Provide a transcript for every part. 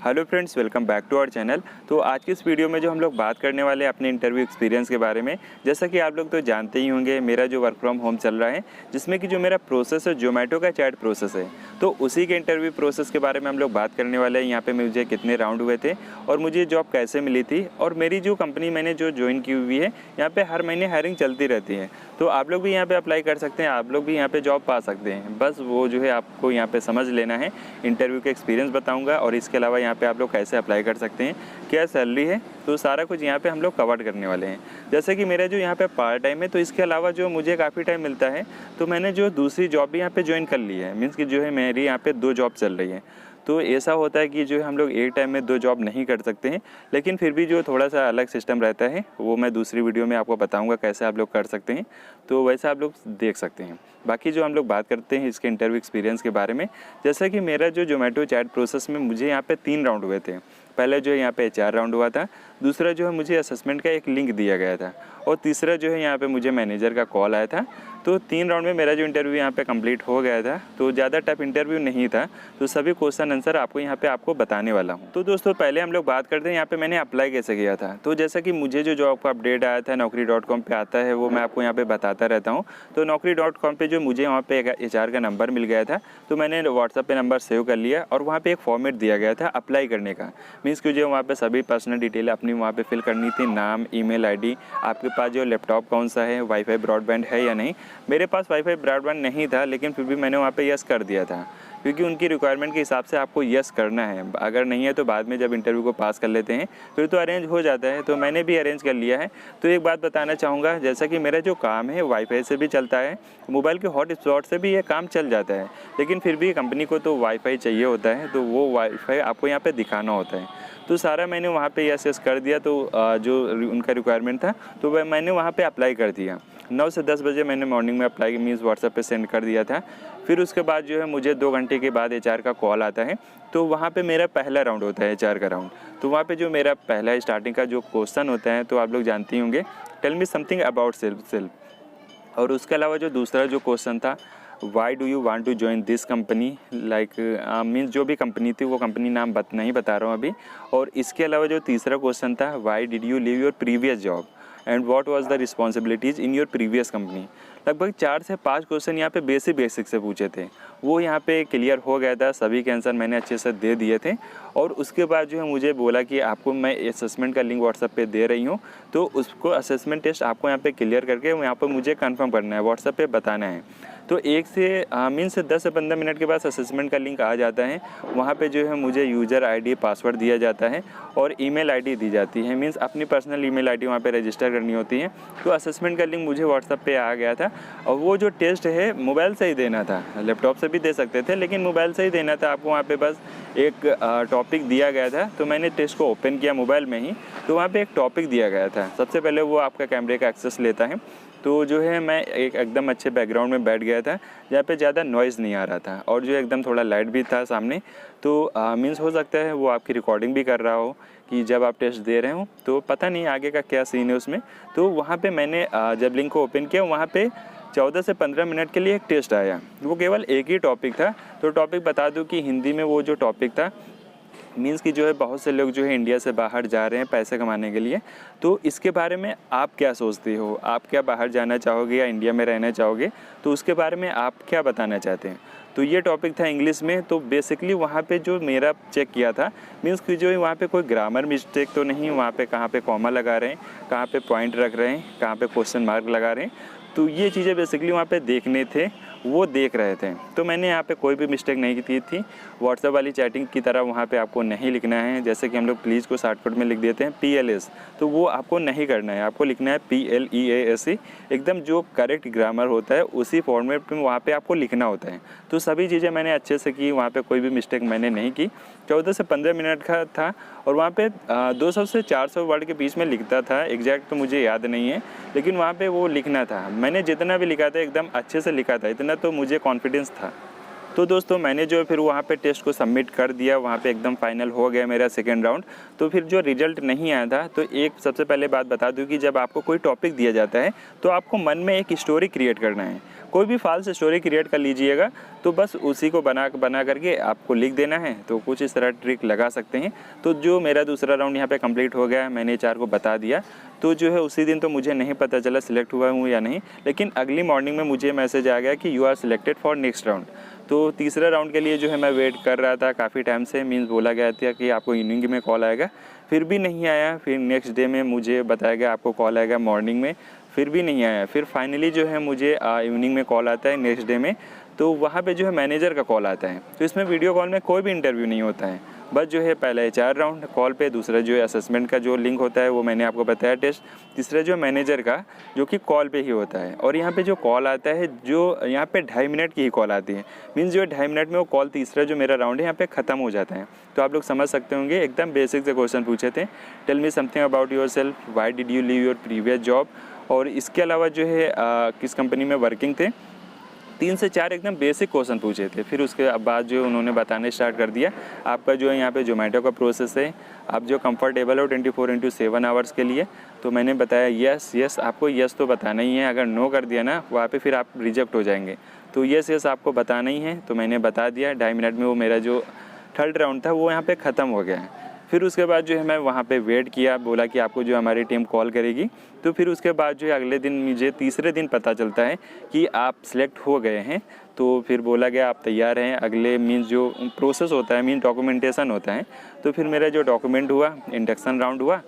Hello friends, welcome back to our channel. तो आज की इस वीडियो में जो हम लोग बात करने वाले हैं अपने इंटरव्यू एक्सपीरियंस के बारे में। जैसा कि आप लोग तो जानते ही होंगे, मेरा जो वर्क फ्रॉम होम चल रहा है, जिसमें कि जो मेरा प्रोसेस है जोमेटो का चैट प्रोसेस है, तो उसी के इंटरव्यू प्रोसेस के बारे में हम लोग बात करने वाले हैं। यहाँ पे मुझे कितने राउंड हुए थे और मुझे जॉब कैसे मिली थी, और मेरी जो कंपनी मैंने जो ज्वाइन की हुई है, यहाँ पर हर महीने हायरिंग चलती रहती है। तो आप लोग भी यहाँ पर अप्लाई कर सकते हैं, आप लोग भी यहाँ पर जॉब पा सकते हैं। बस वो जो है आपको यहाँ पर समझ लेना है। इंटरव्यू का एक्सपीरियंस बताऊँगा और इसके अलावा यहाँ पे आप लोग कैसे अप्लाई कर सकते हैं, क्या सैलरी है, तो सारा कुछ यहाँ पे हम लोग कवर करने वाले हैं। जैसे कि मेरा जो यहाँ पे पार्ट टाइम है, तो इसके अलावा जो मुझे काफ़ी टाइम मिलता है, तो मैंने जो दूसरी जॉब भी यहाँ पे ज्वाइन कर ली है। मीन्स कि जो है मेरी यहाँ पे 2 जॉब चल रही है। तो ऐसा होता है कि जो है हम लोग एक टाइम में 2 जॉब नहीं कर सकते हैं, लेकिन फिर भी जो थोड़ा सा अलग सिस्टम रहता है, वो मैं दूसरी वीडियो में आपको बताऊंगा कैसे आप लोग कर सकते हैं। तो वैसा आप लोग देख सकते हैं। बाकी जो हम लोग बात करते हैं इसके इंटरव्यू एक्सपीरियंस के बारे में, जैसा कि मेरा जो जोमेटो चैट प्रोसेस में मुझे यहाँ पे 3 राउंड हुए थे। पहले जो है यहाँ पे HR राउंड हुआ था, दूसरा जो है मुझे असेसमेंट का एक लिंक दिया गया था, और तीसरा जो है यहाँ पे मुझे मैनेजर का कॉल आया था। तो 3 राउंड में मेरा जो इंटरव्यू यहाँ पे कंप्लीट हो गया था। तो ज़्यादा टफ इंटरव्यू नहीं था, तो सभी क्वेश्चन आंसर आपको यहाँ पे आपको बताने वाला हूँ। तो दोस्तों पहले हम लोग बात करते हैं यहाँ पे मैंने अप्लाई कैसे किया था। तो जैसा कि मुझे जो जॉब का अपडेट आया था naukri.com पे आता है, वो मैं आपको यहाँ पे बताता रहता हूँ। तो naukri.com पे जो मुझे वहाँ पे HR का नंबर मिल गया था, तो मैंने व्हाट्सएप पे नंबर सेव कर लिया और वहाँ पे एक फॉर्मेट दिया गया था अप्लाई करने का। मीन्स कि जो वहाँ पे सभी पर्सनल डिटेल अपनी वहाँ पे फिल करनी थी, नाम, ईमेल आईडी, आपके पास जो लैपटॉप कौन सा है, वाईफाई ब्रॉडबैंड है या नहीं। मेरे पास वाईफाई ब्रॉडबैंड नहीं था, लेकिन फिर भी मैंने वहाँ पे यस कर दिया था, क्योंकि उनकी रिक्वायरमेंट के हिसाब से आपको यस करना है। अगर नहीं है तो बाद में जब इंटरव्यू को पास कर लेते हैं फिर तो अरेंज हो जाता है। तो मैंने भी अरेंज कर लिया है। तो एक बात बताना चाहूँगा, जैसा कि मेरा जो काम है वाईफाई से भी चलता है, मोबाइल के हॉटस्पॉट से भी ये काम चल जाता है, लेकिन फिर भी कंपनी को तो वाईफाई चाहिए होता है, तो वो वाईफाई आपको यहाँ पर दिखाना होता है। तो सारा मैंने वहाँ पे यस कर दिया। तो जो उनका रिक्वायरमेंट था, तो वह मैंने वहाँ पे अप्लाई कर दिया। 9 से 10 बजे मैंने मॉर्निंग में अप्लाई मीन्स व्हाट्सएप पे सेंड कर दिया था। फिर उसके बाद जो है मुझे 2 घंटे के बाद HR का कॉल आता है। तो वहाँ पे मेरा पहला राउंड होता है HR का राउंड। तो वहाँ पे जो मेरा पहला स्टार्टिंग का जो क्वेश्चन होता है, तो आप लोग जानते ही होंगे, tell me something about self. और उसके अलावा जो दूसरा जो क्वेश्चन था, why do you want to join this company, like means जो भी कंपनी थी वो कंपनी नाम नहीं बता रहा हूँ अभी। और इसके अलावा जो तीसरा क्वेश्चन था, Y did you leave your previous job and what was the responsibilities in your previous company. लगभग 4 से 5 क्वेश्चन यहाँ पे बेसिक से पूछे थे, वो यहाँ पे क्लियर हो गया था। सभी के आंसर मैंने अच्छे से दे दिए थे। और उसके बाद जो है मुझे बोला कि आपको मैं असेसमेंट का लिंक व्हाट्सएप पे दे रही हूँ, तो उसको असेसमेंट टेस्ट आपको यहाँ पे क्लियर करके यहाँ पर मुझे कंफर्म करना है, व्हाट्सएप पे बताना है। तो 1 से मीन्स 10 से 15 मिनट के बाद असेसमेंट का लिंक आ जाता है। वहाँ पे जो है मुझे यूज़र ID पासवर्ड दिया जाता है और ईमेल ID दी जाती है। मीन्स अपनी पर्सनल ईमेल ID वहाँ पे रजिस्टर करनी होती है। तो असेसमेंट का लिंक मुझे व्हाट्सएप पे आ गया था। और वो जो टेस्ट है मोबाइल से ही देना था, लैपटॉप से भी दे सकते थे, लेकिन मोबाइल से ही देना था आपको। वहाँ पे बस एक टॉपिक दिया गया था, तो मैंने टेस्ट को ओपन किया मोबाइल में ही। तो वहाँ पे एक टॉपिक दिया गया था। सबसे पहले वो आपका कैमरे का एक्सेस लेता है। तो जो है मैं एकदम अच्छे बैकग्राउंड में बैठ गया था, जहाँ पे ज़्यादा नॉइज़ नहीं आ रहा था, और जो एकदम थोड़ा लाइट भी था सामने। तो मीन्स हो सकता है वो आपकी रिकॉर्डिंग भी कर रहा हो कि जब आप टेस्ट दे रहे हो, तो पता नहीं आगे का क्या सीन है उसमें। तो वहाँ पे मैंने जब लिंक को ओपन किया, वहाँ पे 14 से 15 मिनट के लिए एक टेस्ट आया। वो केवल एक ही टॉपिक था। तो टॉपिक बता दूँ कि हिंदी में वो जो टॉपिक था, मीन्स कि जो है बहुत से लोग जो है इंडिया से बाहर जा रहे हैं पैसे कमाने के लिए। तो इसके बारे में आप क्या सोचते हो, आप क्या बाहर जाना चाहोगे या इंडिया में रहना चाहोगे, तो उसके बारे में आप क्या बताना चाहते हैं। तो ये टॉपिक था इंग्लिश में। तो बेसिकली वहाँ पे जो मेरा चेक किया था, मीन्स कि जो है वहाँ पे कोई ग्रामर मिस्टेक तो नहीं, वहाँ पे कहाँ पे कॉमा लगा रहे हैं, कहाँ पे पॉइंट रख रहे हैं, कहाँ पे क्वेश्चन मार्क लगा रहे हैं, तो ये चीज़ें बेसिकली वहाँ पे देखने थे, वो देख रहे थे। तो मैंने यहाँ पे कोई भी मिस्टेक नहीं की थी। व्हाट्सएप वाली चैटिंग की तरह वहाँ पे आपको नहीं लिखना है, जैसे कि हम लोग प्लीज़ को शॉर्टकट में लिख देते हैं PLS, तो वो आपको नहीं करना है। आपको लिखना है PLEASE, एकदम जो करेक्ट ग्रामर होता है उसी फॉर्मेट में वहाँ पे आपको लिखना होता है। तो सभी चीज़ें मैंने अच्छे से की, वहाँ पे कोई भी मिस्टेक मैंने नहीं की। 14 से 15 मिनट का था, और वहाँ पे 200 से 400 वर्ड के बीच में लिखता था। एग्जैक्ट तो मुझे याद नहीं है, लेकिन वहाँ पे वो लिखना था। मैंने जितना भी लिखा था एकदम अच्छे से लिखा था, इतना तो मुझे कॉन्फिडेंस था। तो दोस्तों मैंने जो फिर वहाँ पे टेस्ट को सबमिट कर दिया, वहाँ पे एकदम फाइनल हो गया मेरा सेकेंड राउंड। तो फिर जो रिजल्ट नहीं आया था, तो एक सबसे पहले बात बता दूँ कि जब आपको कोई टॉपिक दिया जाता है, तो आपको मन में एक स्टोरी क्रिएट करना है। कोई भी फॉल्स स्टोरी क्रिएट कर लीजिएगा, तो बस उसी को बना करके आपको लिख देना है। तो कुछ इस तरह ट्रिक लगा सकते हैं। तो जो मेरा दूसरा राउंड यहाँ पे कंप्लीट हो गया, मैंने एचआर को बता दिया। तो जो है उसी दिन तो मुझे नहीं पता चला सिलेक्ट हुआ हूँ या नहीं, लेकिन अगली मॉर्निंग में मुझे मैसेज आ गया कि you are selected for next round. तो तीसरे राउंड के लिए जो है मैं वेट कर रहा था काफ़ी टाइम से, मीन्स बोला गया था कि आपको इवनिंग में कॉल आएगा, फिर भी नहीं आया। फिर नेक्स्ट डे में मुझे बताया गया आपको कॉल आएगा मॉर्निंग में, फिर भी नहीं आया। फिर फाइनली जो है मुझे इवनिंग में कॉल आता है नेक्स्ट डे में। तो वहाँ पे जो है मैनेजर का कॉल आता है। तो इसमें वीडियो कॉल में कोई भी इंटरव्यू नहीं होता है, बस जो है पहला एचआर राउंड कॉल पे, दूसरा जो है असेसमेंट का जो लिंक होता है वो मैंने आपको बताया टेस्ट, तीसरा जो मैनेजर का जो कि कॉल पे ही होता है। और यहाँ पे जो कॉल आता है, जो यहाँ पे 2.5 मिनट की ही कॉल आती है, मीन्स जो 2.5 मिनट में वो कॉल तीसरा जो मेरा राउंड है यहाँ पे ख़त्म हो जाता है। तो आप लोग समझ सकते होंगे, एकदम बेसिक से क्वेश्चन पूछे थे। Tell me something about yourself, why did you leave your previous job, और इसके अलावा जो है किस कंपनी में वर्किंग थे। 3 से 4 एकदम बेसिक क्वेश्चन पूछे थे। फिर उसके बाद जो उन्होंने बताने स्टार्ट कर दिया, आपका जो है यहाँ पे जोमेटो का प्रोसेस है, आप जो कंफर्टेबल हो 24/7 आवर्स के लिए। तो मैंने बताया यस, आपको यस तो बताना ही है, अगर नो कर दिया ना वहाँ पे फिर आप रिजेक्ट हो जाएंगे। तो यस आपको बताना ही है। तो मैंने बता दिया। 2.5 मिनट में वो मेरा जो थर्ड राउंड था वो यहाँ पे ख़त्म हो गया है। फिर उसके बाद जो है मैं वहाँ पे वेट किया, बोला कि आपको जो हमारी टीम कॉल करेगी। तो फिर उसके बाद जो है अगले दिन मुझे तीसरे दिन पता चलता है कि आप सिलेक्ट हो गए हैं। तो फिर बोला गया आप तैयार हैं, अगले मीन्स जो प्रोसेस होता है, मीन डॉक्यूमेंटेशन होता है। तो फिर मेरा जो डॉक्यूमेंट हुआ, इंडक्शन राउंड हुआ,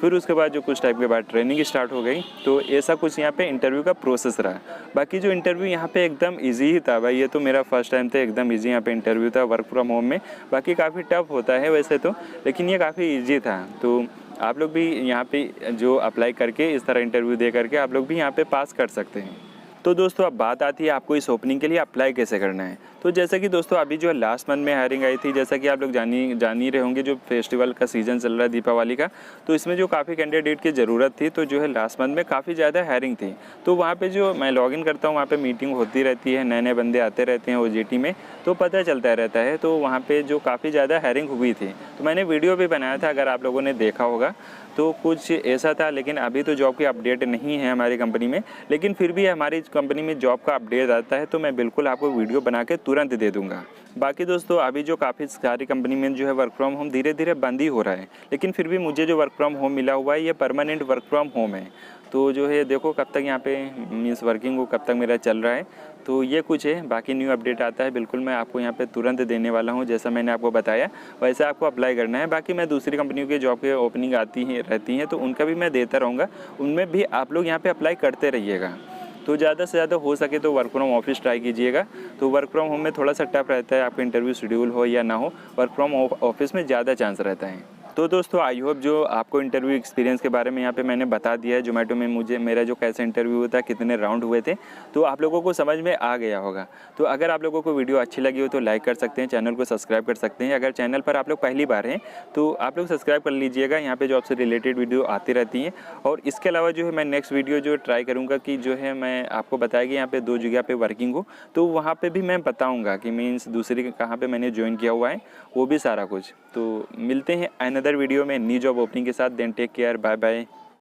फिर उसके बाद जो कुछ टाइम के बाद ट्रेनिंग स्टार्ट हो गई। तो ऐसा कुछ यहाँ पे इंटरव्यू का प्रोसेस रहा। बाकी जो इंटरव्यू यहाँ पे एकदम इजी ही था भाई, ये तो मेरा फर्स्ट टाइम था, एकदम इजी यहाँ पे इंटरव्यू था वर्क फ्रॉम होम में। बाकी काफ़ी टफ होता है वैसे तो, लेकिन ये काफ़ी ईजी था। तो आप लोग भी यहाँ पे जो अप्लाई करके इस तरह इंटरव्यू दे करके आप लोग भी यहाँ पे पास कर सकते हैं। तो दोस्तों अब बात आती है आपको इस ओपनिंग के लिए अप्लाई कैसे करना है। तो जैसा कि दोस्तों अभी जो है लास्ट मंथ में हायरिंग आई थी, जैसा कि आप लोग जान ही रहे होंगे, जो फेस्टिवल का सीज़न चल रहा है दीपावली का, तो इसमें जो काफ़ी कैंडिडेट की ज़रूरत थी। तो जो है लास्ट मंथ में काफ़ी ज़्यादा हायरिंग थी। तो वहाँ पे जो मैं लॉगिन करता हूँ, वहाँ पे मीटिंग होती रहती है, नए बंदे आते रहते हैं ओजीटी में, तो पता चलता रहता है। तो वहाँ पे जो काफ़ी ज़्यादा हायरिंग हुई थी, तो मैंने वीडियो भी बनाया था, अगर आप लोगों ने देखा होगा। तो कुछ ऐसा था, लेकिन अभी तो जॉब की अपडेट नहीं है हमारी कंपनी में, लेकिन फिर भी हमारी कंपनी में जॉब का अपडेट आता है तो मैं बिल्कुल आपको वीडियो बना के तुरंत दे दूंगा। बाकी दोस्तों अभी जो काफ़ी सारी कंपनी में जो है वर्क फ्रॉम होम धीरे धीरे बंद ही हो रहा है, लेकिन फिर भी मुझे जो वर्क फ्रॉम होम मिला हुआ है ये परमानेंट वर्क फ्रॉम होम है। तो जो है देखो कब तक यहाँ पे मीन्स वर्किंग हो, कब तक मेरा चल रहा है। तो ये कुछ है, बाकी न्यू अपडेट आता है बिल्कुल मैं आपको यहाँ पे तुरंत देने वाला हूँ। जैसा मैंने आपको बताया वैसे आपको अप्लाई करना है। बाकी मैं दूसरी कंपनियों के जॉब के ओपनिंग आती हैं रहती हैं, तो उनका भी मैं देता रहूँगा, उनमें भी आप लोग यहाँ पे अप्लाई करते रहिएगा। तो ज़्यादा से ज़्यादा हो सके तो वर्क फ्रॉम ऑफिस ट्राई कीजिएगा। तो वर्क फ्रॉम होम में थोड़ा सा टफ रहता है, आपका इंटरव्यू शेड्यूल हो या ना हो, वर्क फ्रॉम ऑफिस में ज़्यादा चांस रहता है। तो दोस्तों आई होप जो आपको इंटरव्यू एक्सपीरियंस के बारे में यहाँ पे मैंने बता दिया है, जोमेटो में मेरा जो कैसे इंटरव्यू हुआ था, कितने राउंड हुए थे, तो आप लोगों को समझ में आ गया होगा। तो अगर आप लोगों को वीडियो अच्छी लगी हो तो लाइक कर सकते हैं, चैनल को सब्सक्राइब कर सकते हैं। अगर चैनल पर आप लोग पहली बार हैं तो आप लोग सब्सक्राइब कर लीजिएगा, यहाँ पे जॉब से रिलेटेड वीडियो आती रहती हैं। और इसके अलावा जो है मैं नेक्स्ट वीडियो जो ट्राई करूँगा कि जो है मैं आपको बताया कि यहाँ पे 2 जगह पे वर्किंग हो, तो वहाँ पे भी मैं बताऊँगा कि मीन्स दूसरी कहाँ पे मैंने ज्वाइन किया हुआ है, वो भी सारा कुछ। तो मिलते हैं अनदर वीडियो में न्यू जॉब ओपनिंग के साथ। Then take care, bye bye.